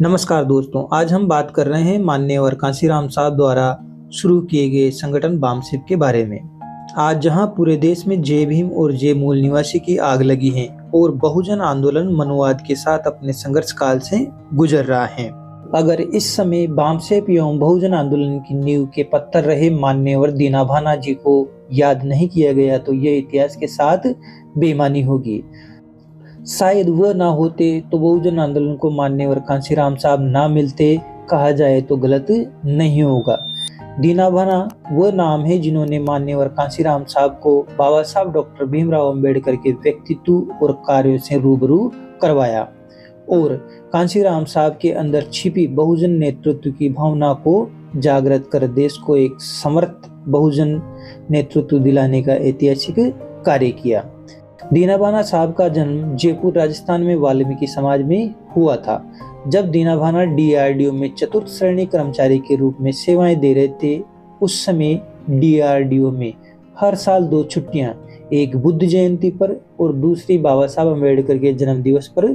नमस्कार दोस्तों, आज हम बात कर रहे हैं मान्यवर कांशीराम साहब द्वारा शुरू किए गए संगठन बामसेप के बारे में। आज जहां पूरे देश में जय भीम और जय मूल निवासी की आग लगी है और बहुजन आंदोलन मनुवाद के साथ अपने संघर्ष काल से गुजर रहा है। अगर इस समय बामसेप एवं बहुजन आंदोलन की नींव के पत्थर रहे मान्यवर दीना भाना जी को याद नहीं किया गया तो यह इतिहास के साथ बेईमानी होगी। शायद वह ना होते तो बहुजन आंदोलन को मान्यवर कांशीराम साहब ना मिलते, कहा जाए तो गलत नहीं होगा। दीना भाना वह नाम है जिन्होंने मान्यवर कांशीराम साहब को बाबा साहब डॉक्टर भीमराव अंबेडकर के व्यक्तित्व और कार्यों से रूबरू करवाया और कांशीराम साहब के अंदर छिपी बहुजन नेतृत्व की भावना को जागृत कर देश को एक समर्थ बहुजन नेतृत्व दिलाने का ऐतिहासिक कार्य किया। दीना भाना साहब का जन्म जयपुर राजस्थान में वाल्मीकि समाज में हुआ था। जब दीना भाना डीआरडीओ में चतुर्थ श्रेणी कर्मचारी के रूप में सेवाएं दे रहे थे, उस समय डीआरडीओ में हर साल 2 छुट्टियां, एक बुद्ध जयंती पर और दूसरी बाबा साहब अम्बेडकर के जन्म दिवस पर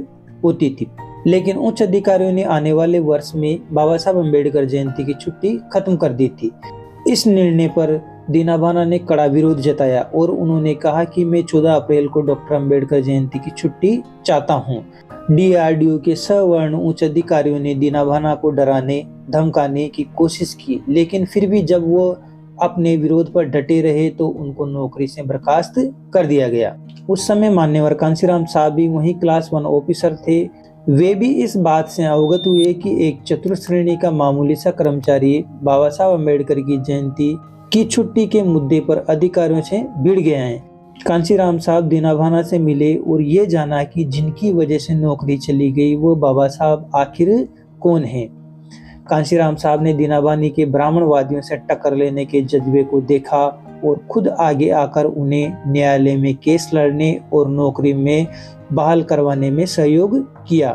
होती थी। लेकिन उच्च अधिकारियों ने आने वाले वर्ष में बाबा साहब अम्बेडकर जयंती की छुट्टी खत्म कर दी थी। इस निर्णय पर दीना भाना ने कड़ा विरोध जताया और उन्होंने कहा कि मैं 14 अप्रैल को डॉक्टर अंबेडकर जयंती की छुट्टी चाहता हूं। डीआरडीओ के सवर्ण उच्च अधिकारियों ने दीना भाना को डराने धमकाने की कोशिश की, लेकिन फिर भी जब वो अपने विरोध पर डटे रहे तो उनको नौकरी से बर्खास्त कर दिया गया। उस समय मान्यवर कांशीराम साहब भी वही क्लास 1 ऑफिसर थे। वे भी इस बात से अवगत हुए कि एक चतुर्थ श्रेणी का मामूली सा कर्मचारी बाबा साहब अम्बेडकर की जयंती की छुट्टी के मुद्दे पर अधिकारियों से भिड़ गए हैं। कांशीराम साहब दीना भाना से मिले और ये जाना कि जिनकी वजह से नौकरी चली गई वो बाबा साहब आखिर कौन है। कांशीराम साहब ने दीना भानी के ब्राह्मणवादियों से टक्कर लेने के जज्बे को देखा और खुद आगे आकर उन्हें न्यायालय में केस लड़ने और नौकरी में बहाल करवाने में सहयोग किया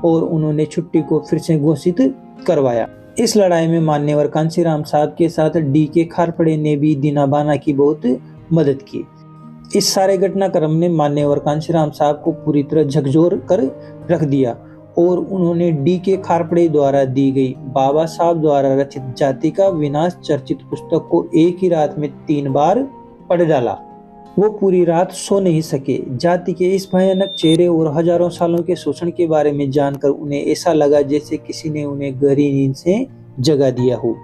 और उन्होंने छुट्टी को फिर से घोषित करवाया। इस लड़ाई में मान्यवर कांशीराम साहब के साथ डी.के. खारपड़े ने भी दीना भाना की बहुत मदद की। इस सारे घटनाक्रम ने मान्यवर कांशीराम साहब को पूरी तरह झकझोर कर रख दिया और उन्होंने डी.के. खारपड़े द्वारा दी गई बाबा साहब द्वारा रचित जाति का विनाश चर्चित पुस्तक को एक ही रात में 3 बार पढ़ डाला। वो पूरी रात सो नहीं सके। जाति के इस भयानक चेहरे और हजारों सालों के शोषण के बारे में जानकर उन्हें ऐसा लगा जैसे किसी ने उन्हें गहरी नींद से जगा दिया हो।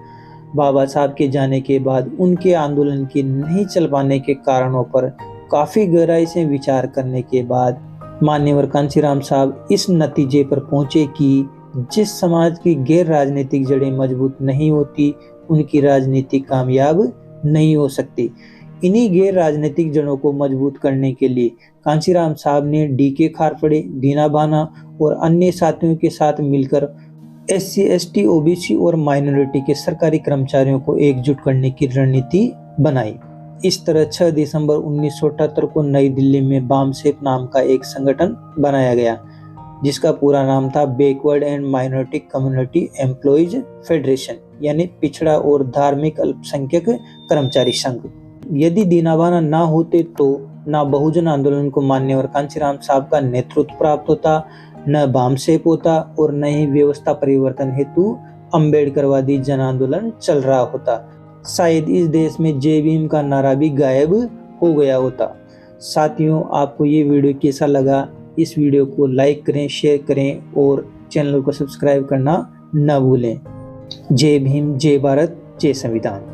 बाबा साहब के जाने के बाद उनके आंदोलन के नहीं चल पाने के कारणों पर काफी गहराई से विचार करने के बाद मान्यवर कांशीराम साहब इस नतीजे पर पहुंचे कि जिस समाज की गैर राजनीतिक जड़ें मजबूत नहीं होती, उनकी राजनीति कामयाब नहीं हो सकती। इन्हीं गैर राजनीतिक जड़ों को मजबूत करने के लिए कांशीराम साहब ने डी.के. खारपड़े, दीना भाना और अन्य साथियों के साथ मिलकर SC, ST, OBC और माइनॉरिटी के सरकारी कर्मचारियों को एकजुट करने की रणनीति बनाई। इस तरह 6 दिसंबर 1978 को नई दिल्ली में बामसेप नाम का एक संगठन बनाया गया, जिसका पूरा नाम था backward and minority community employees federation, यानी पिछड़ा और धार्मिक अल्पसंख्यक कर्मचारी संघ। यदि दीना भाना ना होते तो ना बहुजन आंदोलन को मान्यवर कांशीराम साहब का नेतृत्व प्राप्त होता, न बामसेप होता और न ही व्यवस्था परिवर्तन हेतु अम्बेडकरवादी जन आंदोलन चल रहा होता। शायद इस देश में जय भीम का नारा भी गायब हो गया होता। साथियों, आपको ये वीडियो कैसा लगा? इस वीडियो को लाइक करें, शेयर करें और चैनल को सब्सक्राइब करना न भूलें। जय भीम, जय भारत, जय संविधान।